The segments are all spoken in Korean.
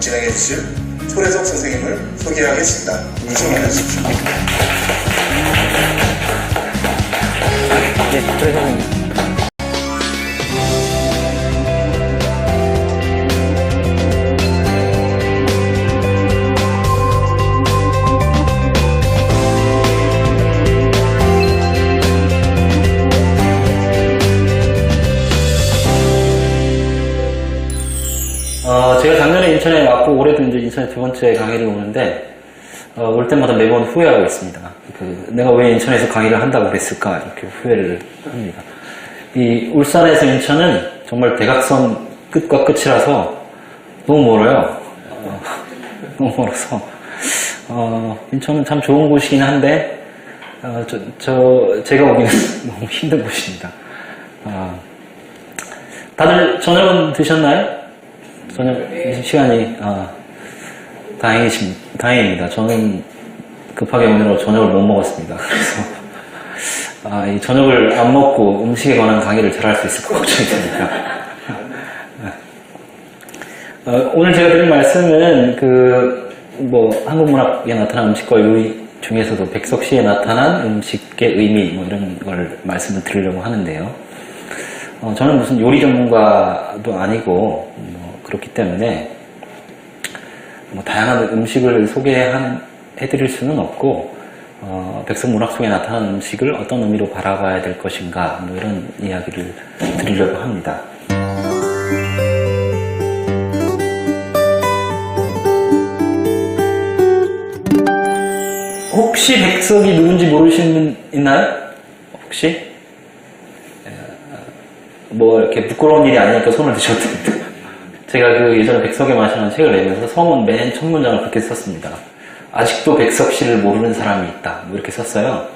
진행해 주실 소래석 선생님을 소개하겠습니다. 인사해 주십시오. 네, 소래 선생님. 제가 작년에 인천에 왔고 올해도 이제 인천에 두 번째 강의를 오는데 올 때마다 매번 후회하고 있습니다. 내가 왜 인천에서 강의를 한다고 그랬을까 이렇게 후회를 합니다. 이 울산에서 인천은 정말 대각선 끝과 끝이라서 너무 멀어요. 너무 멀어서 인천은 참 좋은 곳이긴 한데 제가 오기는 너무 힘든 곳입니다. 다들 저녁은 드셨나요? 저녁 시간이 다행입니다. 저는 급하게 오느라 저녁을 못 먹었습니다. 그래서 이 저녁을 안 먹고 음식에 관한 강의를 잘할 수 있을까 걱정이 됩니다. 오늘 제가 드릴 말씀은 한국 문학에 나타난 음식과 요리 중에서도 백석 시에 나타난 음식의 의미 이런 걸 말씀을 드리려고 하는데요. 저는 무슨 요리 전문가도 아니고 그렇기 때문에 다양한 음식을 소개해드릴 수는 없고 백석 문학 속에 나타나는 음식을 어떤 의미로 바라봐야 될 것인가 이런 이야기를 드리려고 합니다. 혹시 백석이 누군지 모르시는 분 있나요? 혹시? 이렇게 부끄러운 일이 아니니까 손을 드셔도 됩니다. 제가 예전에 백석의 맛이라는 책을 내면서 서문 맨 첫 문장을 그렇게 썼습니다. 아직도 백석 씨를 모르는 사람이 있다. 이렇게 썼어요.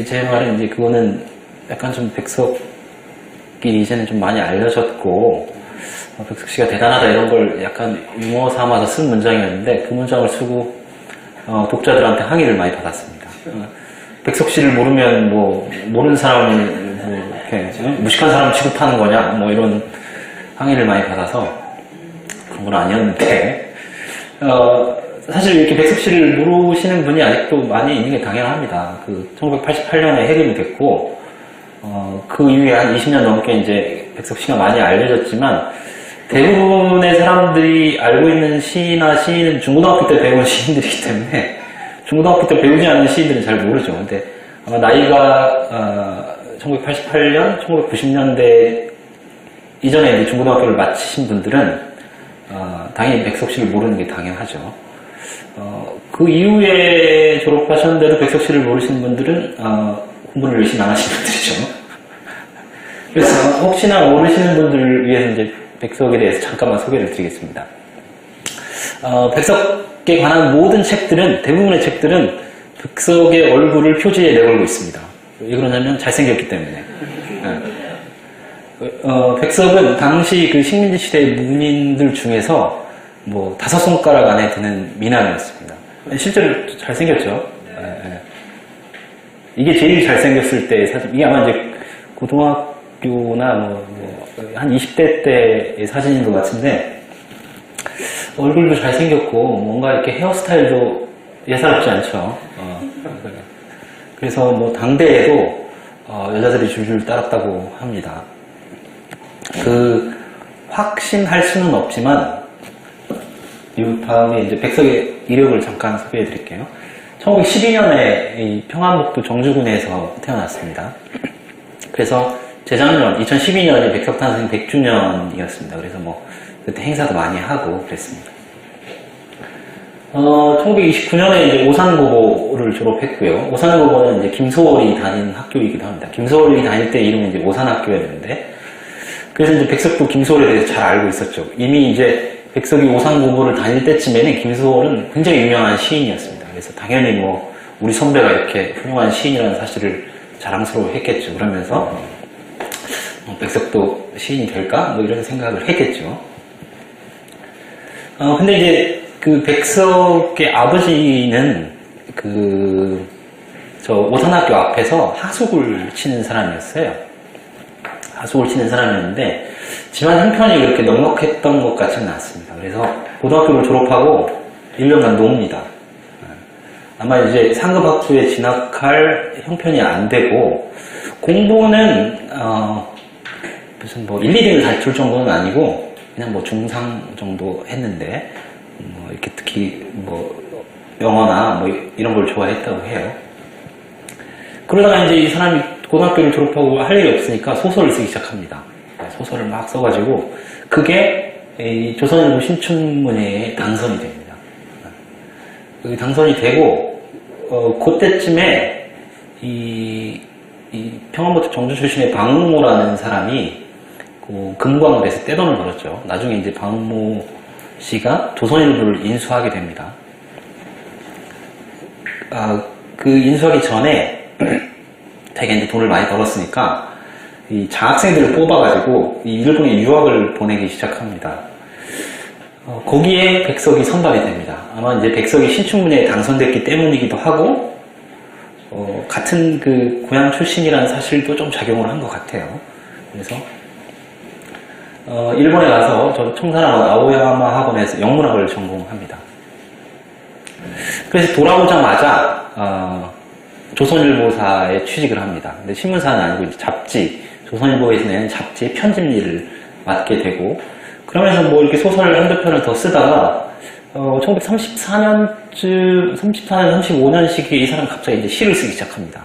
제 말은 그거는 약간 좀 백석이 이제는 좀 많이 알려졌고, 백석 씨가 대단하다 이런 걸 약간 유머 삼아서 쓴 문장이었는데, 그 문장을 쓰고, 독자들한테 항의를 많이 받았습니다. 백석 씨를 모르면 모르는 사람을 이렇게 무식한 사람 취급하는 거냐? 이런 항의를 많이 받아서 그런 건 아니었는데 사실 이렇게 백석 씨를 모르시는 분이 아직도 많이 있는 게 당연합니다. 1988년에 해금이 됐고 그 이후에 한 20년 넘게 이제 백석 씨가 많이 알려졌지만 대부분의 사람들이 알고 있는 시나 시인은 중고등학교 때 배운 시인들이기 때문에 중고등학교 때 배우지 않는 시인들은 잘 모르죠. 근데 아마 나이가 1988년, 1990년대 이전에 이제 중고등학교를 마치신 분들은 당연히 백석 씨를 모르는 게 당연하죠. 그 이후에 졸업하셨는데도 백석 씨를 모르시는 분들은 공부를 열심히 안 하신 분들이죠. 그래서 혹시나 모르시는 분들을 위해서 이제 백석에 대해서 잠깐만 소개를 드리겠습니다. 백석에 관한 모든 책들은 대부분의 책들은 백석의 얼굴을 표지에 내걸고 있습니다. 왜 그러냐면 잘생겼기 때문에. 백석은 당시 식민지 시대의 문인들 중에서 5손가락 안에 드는 미남이었습니다. 실제로 잘생겼죠. 이게 제일 잘생겼을 때의 사진. 이게 아마 이제 고등학교나 한 20대 때의 사진인 것 같은데 얼굴도 잘생겼고 뭔가 이렇게 헤어스타일도 예사롭지 않죠. 그래서 당대에도 여자들이 줄줄 따랐다고 합니다. 확신할 수는 없지만, 이 다음에 이제 백석의 이력을 잠깐 소개해 드릴게요. 1912년에 이 평안북도 정주군에서 태어났습니다. 그래서 재작년, 2012년이 백석 탄생 100주년이었습니다. 그래서 그때 행사도 많이 하고 그랬습니다. 1929년에 이제 오산고고를 졸업했고요. 오산고고는 이제 김소월이 다닌 학교이기도 합니다. 김소월이 다닐 때 이름은 이제 오산학교였는데, 그래서 이제 백석도 김소월에 대해서 잘 알고 있었죠. 이미 이제 백석이 오산고고를 다닐 때쯤에는 김소월은 굉장히 유명한 시인이었습니다. 그래서 당연히 우리 선배가 이렇게 훌륭한 시인이라는 사실을 자랑스러워 했겠죠. 그러면서 백석도 시인이 될까? 이런 생각을 했겠죠. 근데 이제 백석의 아버지는 오산학교 앞에서 하숙을 치는 사람이었어요. 하숙을 치는 사람이었는데 집안 형편이 그렇게 넉넉했던 것 같지는 않습니다. 그래서 고등학교를 졸업하고 1년간 노입니다. 아마 이제 상급 학부에 진학할 형편이 안 되고, 공부는, 무슨 뭐 1, 2등을 다툴 정도는 아니고, 그냥 뭐 중상 정도 했는데, 뭐 이렇게 특히 뭐 영어나 뭐 이런 걸 좋아했다고 해요. 그러다가 이제 이 사람이 고등학교를 졸업하고 할 일이 없으니까 소설을 쓰기 시작합니다. 소설을 막 써가지고, 그게 이 조선일보 신춘문예에 당선이 됩니다. 당선이 되고, 그때쯤에 이 평안부터 정주 출신의 박응모라는 사람이 금광을 해서 떼돈을 벌었죠. 나중에 이제 박응모 씨가 조선일보를 인수하게 됩니다. 그 인수하기 전에 되게 이제 돈을 많이 벌었으니까 이 장학생들을 뽑아가지고 이 일본에 유학을 보내기 시작합니다. 거기에 백석이 선발이 됩니다. 아마 이제 백석이 신춘문예에 당선됐기 때문이기도 하고, 같은 그 고향 출신이라는 사실도 좀 작용을 한 것 같아요. 그래서, 일본에 가서 저 청산학원 아오야마 학원에서 영문학을 전공합니다. 그래서 돌아오자마자, 조선일보사에 취직을 합니다. 근데 신문사는 아니고 이제 잡지, 조선일보에서 내는 잡지의 편집 일을 맡게 되고, 그러면서 뭐 이렇게 소설 한두 편을 더 쓰다가 1934년쯤 35년 시기에 이 사람 갑자기 이제 시를 쓰기 시작합니다.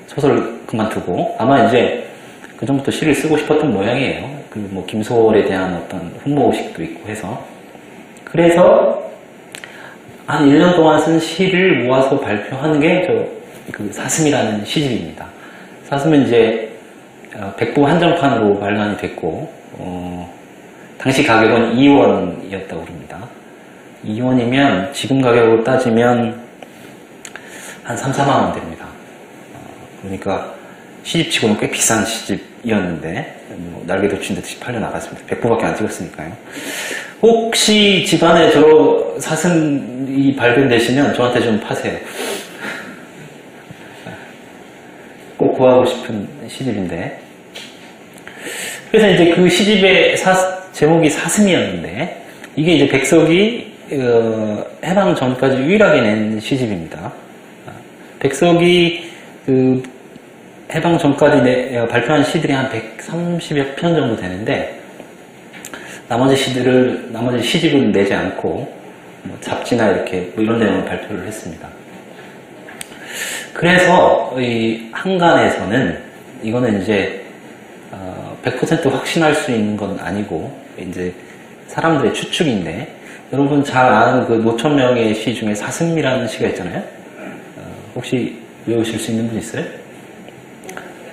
소설을 그만두고 아마 이제 그 전부터 시를 쓰고 싶었던 모양이에요. 그 뭐 김소월에 대한 어떤 훈모의식도 있고 해서, 그래서 한 1년 동안 쓴 시를 모아서 발표한 게 그 사슴이라는 시집입니다. 사슴은 이제 백부 한정판으로 발간이 됐고, 당시 가격은 2원이었다고 그럽니다. 2원이면 지금 가격으로 따지면 한 3, 4만 원 됩니다. 그러니까 시집치고는 꽤 비싼 시집이었는데 날개도 친 듯이 팔려나갔습니다. 100부밖에 안 찍었으니까요. 혹시 집안에 저 사슴이 발견되시면 저한테 좀 파세요. 꼭 구하고 싶은 시집인데, 그래서 이제 그 시집의 제목이 사슴이었는데, 이게 이제 백석이 해방 전까지 유일하게 낸 시집입니다. 백석이 그 해방 전까지 발표한 시들이 한 130여 편 정도 되는데, 나머지 시집은 내지 않고 뭐 잡지나 이렇게 뭐 이런 내용을 발표를 했습니다. 그래서 이 한간에서는 이거는 이제 100% 확신할 수 있는 건 아니고 이제 사람들의 추측인데, 여러분 잘 아는 그 노천명의 시 중에 사슴이라는 시가 있잖아요. 혹시 외우실 수 있는 분 있어요?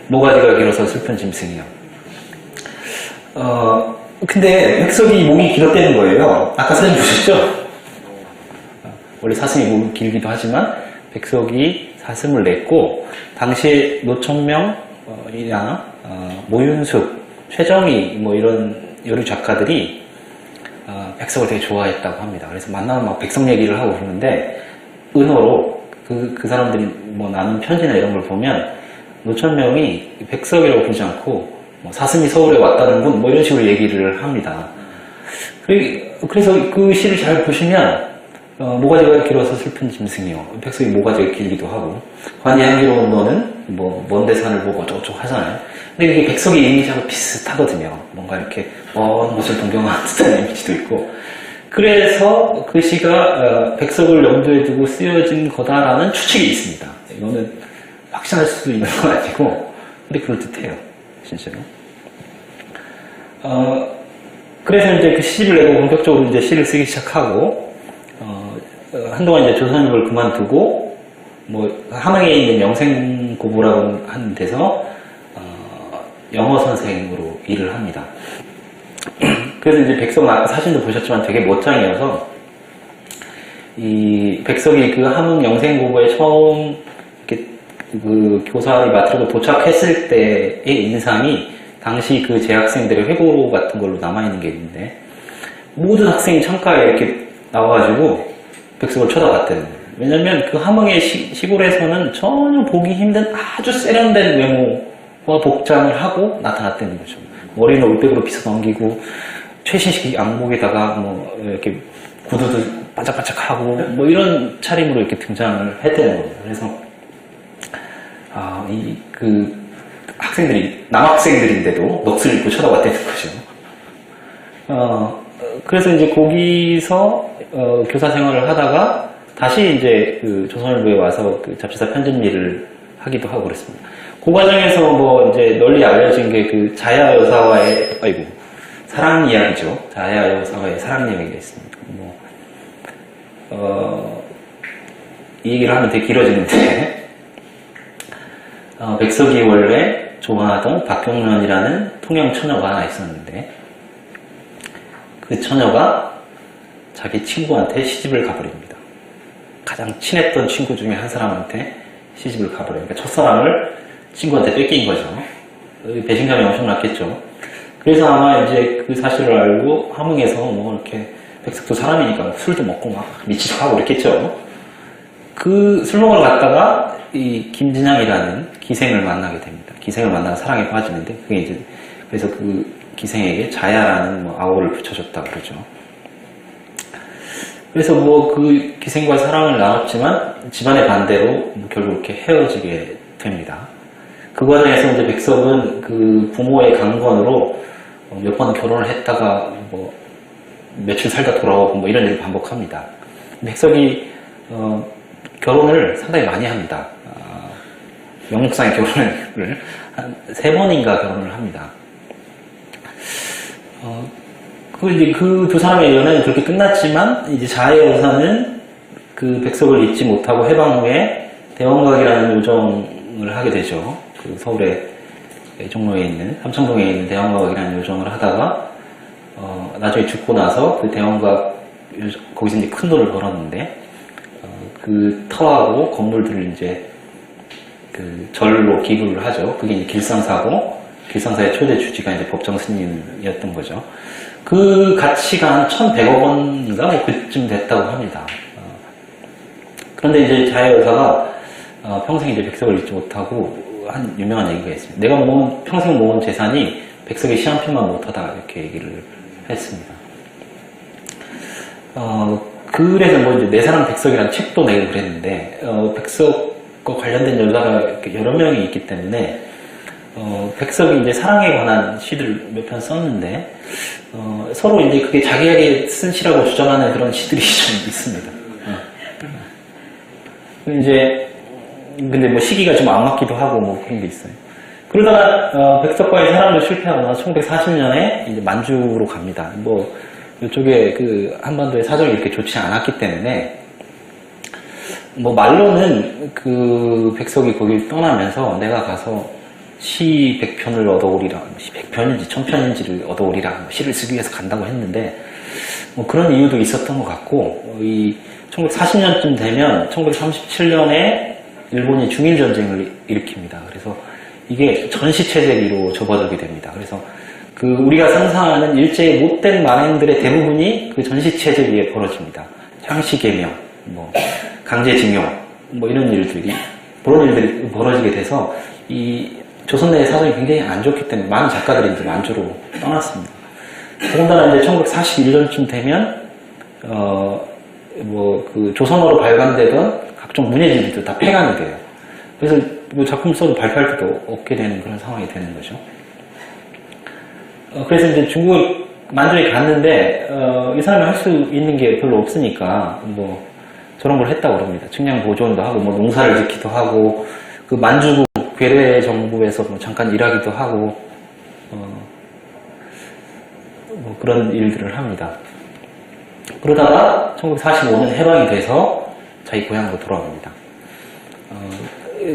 모가지가 길어서 슬픈 짐승이요. 근데 백석이 목이 길었다는 거예요. 아까 사진 보셨죠? 원래 사슴이 목이 길기도 하지만 백석이 사슴을 냈고, 당시에 노천명이나 모윤숙, 최정희 뭐 이런 여류 작가들이 백석을 되게 좋아했다고 합니다. 그래서 만나면 막 백석 얘기를 하고 그러는데, 은어로 그 사람들이 뭐 나눈 편지나 이런 걸 보면 노천명이 백석이라고 부르지 않고 뭐 사슴이 서울에 왔다는 분 뭐 이런 식으로 얘기를 합니다. 그래서 그 시를 잘 보시면 모가지가 길어서 슬픈 짐승이요. 백석이 모가지가 길기도 하고, 관이 향기로운 너는 뭐 먼 데산을 보고 어쩌고저쩌고 하잖아요. 근데 이게 백석의 이미지하고 비슷하거든요. 뭔가 이렇게 먼 곳을 동경하는 듯한 이미지도 있고. 그래서 그 시가 백석을 염두에 두고 쓰여진 거다라는 추측이 있습니다. 이거는 확신할 수도 있는 건 아니고, 근데 그럴듯해요. 진짜로. 그래서 이제 그 시집을 내고 본격적으로 이제 시를 쓰기 시작하고, 한동안 이제 조선일보를 그만두고, 뭐, 함흥에 있는 영생고보라고 하는 데서, 영어 선생으로 일을 합니다. 그래서 이제 백석 사진도 보셨지만 되게 멋장이어서, 이 백석이 그 함흥 영생고보에 처음 이렇게 그 교사를 맡으려고 도착했을 때의 인상이 당시 그 재학생들의 회고 같은 걸로 남아있는 게 있는데, 모든 학생이 창가에 이렇게 나와가지고 백석을 쳐다봤대요. 왜냐면 그 함흥의 시골에서는 전혀 보기 힘든 아주 세련된 외모와 복장을 하고 나타났다는 거죠. 머리는 올백으로 빗어 넘기고, 최신식 양복에다가 뭐 이렇게 구두도 반짝반짝하고 뭐 이런 차림으로 이렇게 등장을 했다는 거예요. 그래서 학생들이 남학생들인데도 넋을 잃고 쳐다봤다는 거죠. 그래서 이제 거기서 교사 생활을 하다가 다시 이제 그 조선일보에 와서 그 잡지사 편집 일을 하기도 하고 그랬습니다. 그 과정에서 뭐 이제 널리 알려진 게 그 자야 여사와의 사랑 이야기죠. 자야 여사와의 사랑 이야기가 있습니다. 이 얘기를 하면 되게 길어지는데 백석이 원래 좋아하던 박경련이라는 통영 처녀가 하나 있었는데 그 처녀가 자기 친구한테 시집을 가버립니다. 가장 친했던 친구 중에 한 사람한테 시집을 가버려요. 그러니까 첫사랑을 친구한테 뺏긴 거죠. 배신감이 엄청났겠죠. 그래서 아마 이제 그 사실을 알고 함흥에서 뭐 이렇게 백석도 사람이니까 술도 먹고 막 미치도 하고 그랬겠죠. 그 술 먹으러 갔다가 이 김진양이라는 기생을 만나게 됩니다. 기생을 만나서 사랑에 빠지는데 그게 이제 그래서 그 기생에게 자야라는 뭐 아우를 붙여줬다 그러죠. 그래서 뭐 그 기생과 사랑을 나눴지만 집안의 반대로 뭐 결국 이렇게 헤어지게 됩니다. 그 과정에서 이제 백석은 그 부모의 강권으로 몇 번 결혼을 했다가 뭐 며칠 살다 돌아오고 뭐 이런 일을 반복합니다. 백석이 결혼을 상당히 많이 합니다. 영국상의 결혼을 한 3번인가 결혼을 합니다. 그 두 사람의 연애는 그렇게 끝났지만 이제 자해 여사는 그 백석을 잊지 못하고 해방 후에 대원각이라는 요정을 하게 되죠. 그 서울의 종로에 있는 삼청동에 있는 대원각이라는 요정을 하다가 나중에 죽고 나서 그 대원각 거기서 이제 큰 돈을 벌었는데 그 터하고 건물들을 이제 그 절로 기부를 하죠. 그게 이제 길상사고 길상사의 초대 주지가 이제 법정 스님이었던 거죠. 그 가치가 한 1,100억 원인가 뭐 그쯤 됐다고 합니다. 그런데 이제 자해 여사가 평생 이제 백석을 잊지 못하고 한 유명한 얘기가 있습니다. 내가 평생 모은 재산이 백석의 시 한 편만 못하다 이렇게 얘기를 했습니다. 그래서 뭐 이제 내 사랑 백석이라는 책도 내고 그랬는데 백석과 관련된 여자가 여러 명이 있기 때문에 백석이 이제 사랑에 관한 시들 몇 편 썼는데 서로 이제 그게 자기에게 쓴 시라고 주장하는 그런 시들이 좀 있습니다. 근데 뭐 시기가 좀 안 맞기도 하고 뭐 그런 게 있어요. 그러다가 백석과의 사랑도 실패하고 나서 1940년에 이제 만주로 갑니다. 뭐 이쪽에 그 한반도의 사정이 이렇게 좋지 않았기 때문에 뭐 말로는 그 백석이 거길 떠나면서 내가 가서 시 100편을 얻어오리라, 시 100편인지 1000편인지를 얻어오리라, 시를 쓰기 위해서 간다고 했는데 뭐 그런 이유도 있었던 것 같고 이 1940년쯤 되면 1937년에 일본이 중일전쟁을 일으킵니다. 그래서 이게 전시체제로 접어들게 됩니다. 그래서 그 우리가 상상하는 일제의 못된 만행들의 대부분이 그 전시체제 위에 벌어집니다. 향시개명, 뭐 강제징용, 뭐 이런 일들이 벌어지게 돼서 이 조선 내의 사정이 굉장히 안 좋기 때문에 많은 작가들이 이제 만주로 떠났습니다. 더군다나 이제 1941년쯤 되면 뭐 그 조선어로 발간되던 각종 문예지들도 다 폐간이 돼요. 그래서 뭐 작품 써도 발표할 것도 없게 되는 그런 상황이 되는 거죠. 그래서 이제 중국 만주에 갔는데 이 사람이 할 수 있는 게 별로 없으니까 뭐 저런 걸 했다고 그럽니다. 측량 보존도 하고 뭐 농사를 짓기도 하고 그 만주국 괴뢰 정부에서 뭐 잠깐 일하기도 하고 뭐 그런 일들을 합니다. 그러다가 1945년 해방이 돼서 자기 고향으로 돌아옵니다.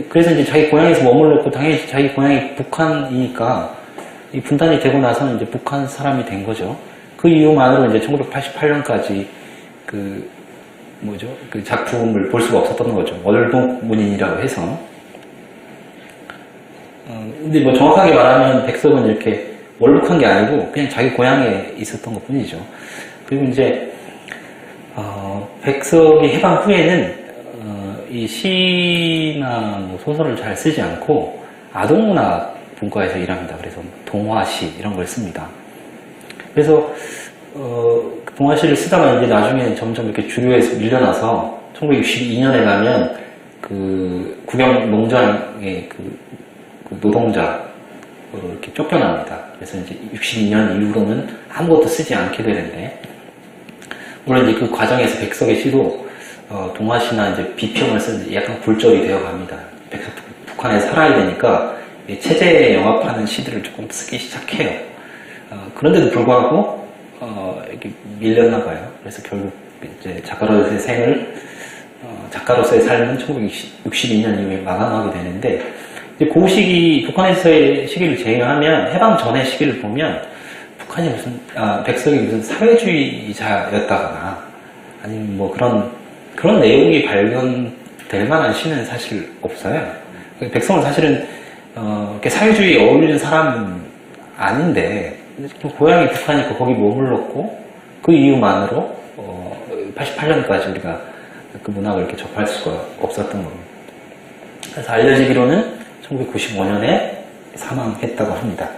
그래서 이제 자기 고향에서 머물렀고 당연히 자기 고향이 북한이니까 이 분단이 되고 나서는 이제 북한 사람이 된 거죠. 그 이유만으로 이제 1988년까지 그 작품을 볼 수가 없었던 거죠. 월북문인이라고 해서. 근데 뭐 정확하게 말하면 백석은 이렇게 월북한 게 아니고 그냥 자기 고향에 있었던 것 뿐이죠. 그리고 이제 백석이 해방 후에는 이 시나 뭐 소설을 잘 쓰지 않고 아동문학 분과에서 일합니다. 그래서 동화시 이런 걸 씁니다. 그래서 동화시를 쓰다가 이제 나중에 점점 이렇게 주류에서 밀려나서 1962년에 가면 그 국영 농장의 그 노동자로 이렇게 쫓겨납니다. 그래서 이제 62년 이후로는 아무것도 쓰지 않게 되는데, 물론 이제 그 과정에서 백석의 시도 동화시나 이제 비평을 쓴 약간 굴절이 되어 갑니다. 북한에 살아야 되니까 체제에 영합하는 시들을 조금 쓰기 시작해요. 그런데도 불구하고 이렇게 밀렸나 봐요. 그래서 결국 이제 작가로서의 생을 작가로서의 삶은 1962년 이후에 마감하게 되는데, 이제 그 시기, 북한에서의 시기를 제외하면 해방 전의 시기를 보면 북한이 백석이 무슨 사회주의자였다거나 아니면 뭐 그런 내용이 발견될 만한 시는 사실 없어요. 백성은 사실은 이렇게 사회주의에 어울리는 사람은 아닌데, 고향이 북한이니까 거기 머물렀고, 그 이유만으로 88년까지 우리가 그 문학을 이렇게 접할 수가 없었던 겁니다. 그래서 알려지기로는 1995년에 사망했다고 합니다.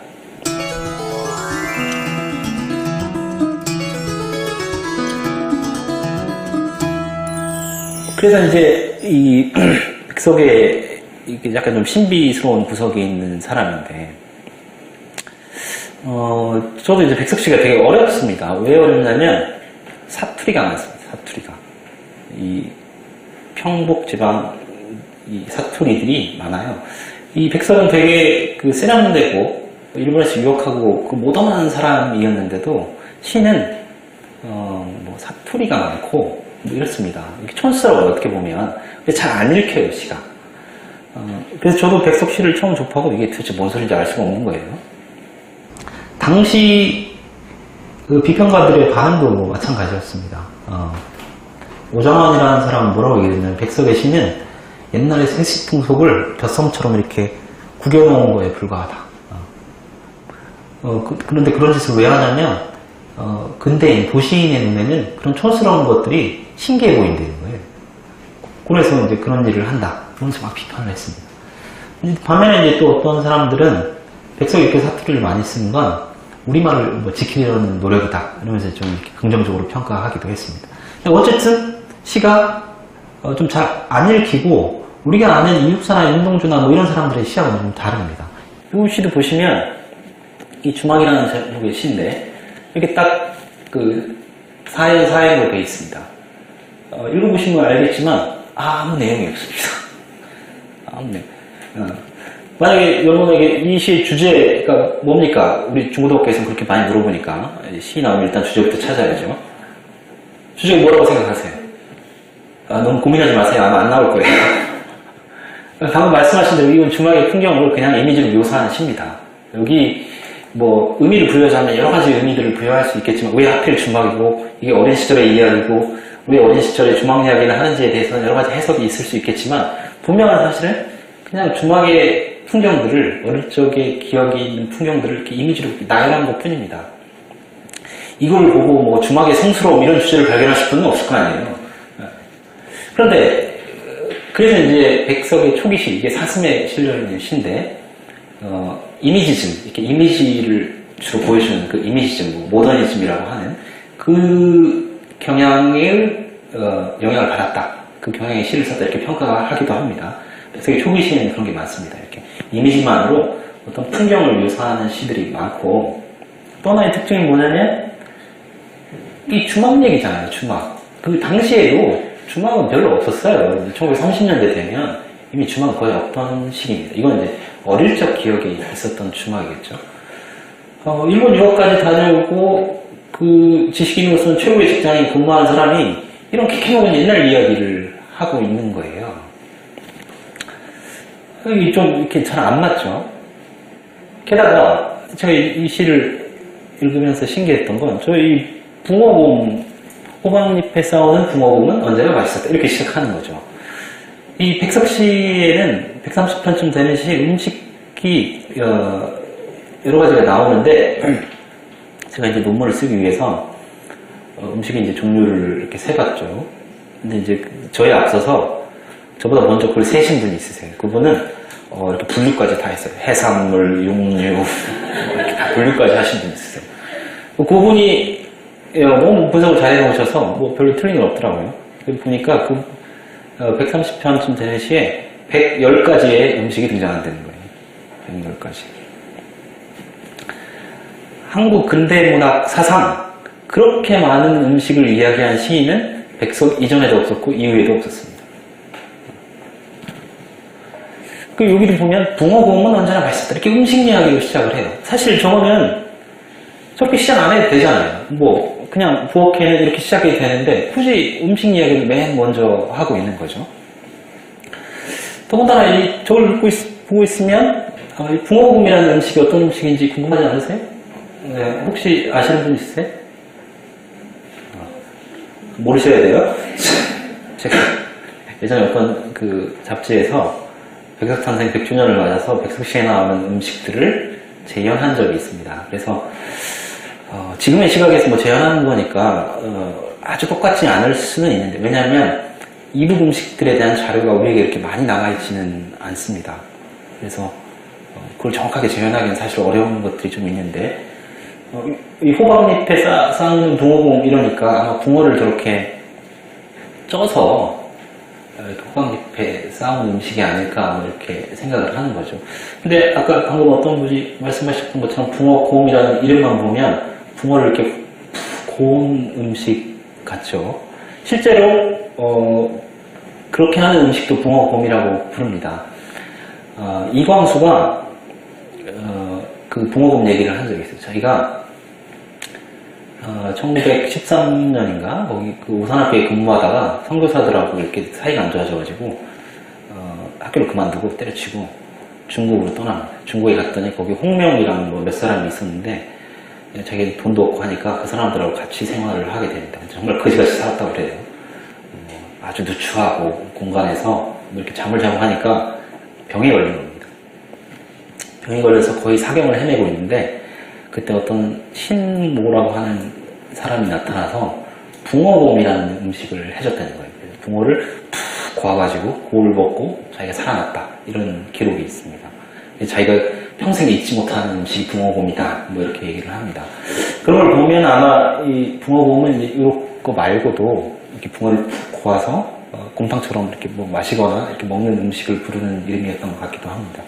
그래서 이제 이 백석에 이게 약간 좀 신비스러운 구석이 있는 사람인데, 저도 이제 백석 씨가 되게 어렵습니다. 왜 어렵냐면 사투리가 많습니다. 사투리가. 이 평북 지방 이 사투리들이 많아요. 이 백석은 되게 그 세련되고 일본에서 유학하고 그 모던한 사람이었는데도 시는 뭐 사투리가 많고 뭐 이렇습니다. 이렇게 촌스러워요, 어떻게 보면. 잘 안 읽혀요, 시가. 그래서 저도 백석 시를 처음 접하고 이게 도대체 뭔 소리인지 알 수가 없는 거예요. 당시 그 비평가들의 반응도 마찬가지였습니다. 오장원이라는 사람은 뭐라고 얘기했냐면, 백석의 시는 옛날의 세시풍속을 벼섬처럼 이렇게 구겨놓은 거에 불과하다. 그런데 그런 짓을 왜 하냐면, 근대인, 도시인의 눈에는 그런 촌스러운 것들이 신기해 보인다는 거예요. 그래서 이제 그런 일을 한다. 그러면서 막 비판을 했습니다. 반면에 이제 또 어떤 사람들은 백석이 이렇게 사투리를 많이 쓰는 건 우리말을 뭐 지키려는 노력이다. 이러면서 좀 이렇게 긍정적으로 평가하기도 했습니다. 어쨌든 시가 좀 잘 안 읽히고, 우리가 아는 이육사나 윤동주나 뭐 이런 사람들의 시하고는 좀 다릅니다. 이 시도 보시면 이 주막이라는 제목의 시인데, 이렇게 딱 그 사연으로 되어 있습니다. 읽어보시면 알겠지만 아무 내용이 없습니다. 아무 내용. 만약에 여러분에게 이 시의 주제가 뭡니까? 우리 중고등학교에서는 그렇게 많이 물어보니까 시 나오면 일단 주제부터 찾아야죠. 주제가 뭐라고 생각하세요? 너무 고민하지 마세요. 아마 안 나올 거예요. 방금 말씀하신 대로 이건 주막의 풍경을 그냥 이미지로 묘사한 시입니다. 여기 뭐 의미를 부여하자면 여러 가지 의미들을 부여할 수 있겠지만, 왜 하필 주막이고 이게 어린 시절의 이야기고 왜 어린 시절에 주막 이야기를 하는지에 대해서는 여러 가지 해석이 있을 수 있겠지만, 분명한 사실은 그냥 주막의 풍경들을, 어릴 적의 기억이 있는 풍경들을 이렇게 이미지로 나열한 것 뿐입니다. 이걸 보고 뭐 주막의 성스러움 이런 주제를 발견하실 분은 없을 거 아니에요. 그런데 그래서 이제 백석의 초기시, 이게 사슴에 실려있는 시인데, 이미지즘, 이렇게 이미지를 주로 보여주는 그 이미지즘, 뭐 모더니즘이라고 하는 그 영향을 받았다. 그 경향의 시를 썼다. 이렇게 평가하기도 합니다. 백석의 초기 시에는 그런 게 많습니다. 이렇게 이미지만으로 어떤 풍경을 묘사하는 시들이 많고, 또 하나의 특징이 뭐냐면, 이 주막 얘기잖아요, 주막. 그 당시에도 주막은 별로 없었어요. 1930년대 되면 이미 주막은 거의 없던 시기입니다. 이건 이제 어릴 적 기억이 있었던 주막이겠죠. 일본 유학까지 다녀오고 그 지식인으로서는 최고의 직장에 근무하는 사람이 이런 캐캐먹은 옛날 이야기를 하고 있는 거예요. 이게 좀 이렇게 잘 안 맞죠. 게다가 제가 이 시를 읽으면서 신기했던 건, 저희 붕어곰, 호박잎에 싸우는 붕어곰은 언제나 맛있었다. 이렇게 시작하는 거죠. 이 백석 시에는 130편쯤 되는 시에 음식이 여러 가지가 나오는데, 제가 이제 논문을 쓰기 위해서 음식의 이제 종류를 이렇게 세봤죠. 근데 이제 저에 앞서서 저보다 먼저 그걸 세신 분이 있으세요. 그분은 이렇게 분류까지 다 했어요. 해산물, 육류, 이렇게 다 분류까지 하신 분이 있으세요. 그분이 너무 분석을 잘 해놓으셔서 뭐 별로 틀린 일 없더라고요. 보니까 그 130편쯤 되는 시에 110가지의 음식이 등장한다는 거예요. 110가지. 한국 근대문학 사상 그렇게 많은 음식을 이야기한 시인은 백석 이전에도 없었고 이후에도 없었습니다. 여기도 보면 붕어고음은 언제나 맛있다. 이렇게 음식 이야기로 시작을 해요. 사실 저거는 저렇게 시작 안 해도 되잖아요. 뭐 그냥 부엌에는 이렇게 시작이 되는데 굳이 음식 이야기를 맨 먼저 하고 있는 거죠. 더군다나 저걸 보고 있으면 이 붕어고음이라는 음식이 어떤 음식인지 궁금하지 않으세요? 네, 혹시 아시는 분 있으세요? 모르셔야 돼요. 제가 예전에 어떤 그 잡지에서 백석탄생 100주년을 맞아서 백석시에 나오는 음식들을 재현한 적이 있습니다. 그래서 지금의 시각에서 뭐 재현하는 거니까 아주 똑같지 않을 수는 있는데, 왜냐하면 이북 음식들에 대한 자료가 우리에게 이렇게 많이 나와 있지는 않습니다. 그래서 그걸 정확하게 재현하기는 사실 어려운 것들이 좀 있는데, 이 호박잎에 쌓는 붕어고음 이러니까 아마 붕어를 저렇게 쪄서 호박잎에 쌓은 음식이 아닐까 뭐 이렇게 생각을 하는 거죠. 근데 아까 방금 어떤 분이 말씀하셨던 것처럼 붕어고음이라는 이름만 보면 붕어를 이렇게 고운 음식 같죠. 실제로 그렇게 하는 음식도 붕어고음이라고 부릅니다. 이광수가 그 붕어고음 얘기를 한 적이 있어요. 자기가 1913년인가 거기 그 오산학교에 근무하다가 선교사들하고 이렇게 사이가 안 좋아져가지고 학교를 그만두고 때려치고 중국으로 떠납니다. 중국에 갔더니 거기 홍명이랑 뭐 몇 사람이 있었는데 자기는 돈도 없고 하니까 그 사람들하고 같이 생활을 하게 됩니다. 정말 거지같이 살았다고 그래요. 아주 누추하고 공간에서 이렇게 잠을 하니까 병에 걸린 겁니다. 병에 걸려서 거의 사경을 헤매고 있는데, 그때 어떤 신모라고 하는 사람이 나타나서 붕어곰이라는 음식을 해줬다는 거예요. 붕어를 푹 구워가지고 고을 먹고 자기가 살아났다, 이런 기록이 있습니다. 자기가 평생 잊지 못하는 음식이 붕어곰이다, 뭐 이렇게 얘기를 합니다. 그런 걸 보면 아마 이 붕어곰은 이런 거 말고도 이렇게 붕어를 푹 구워서 곰탕처럼 이렇게 뭐 마시거나 이렇게 먹는 음식을 부르는 이름이었던 것 같기도 합니다.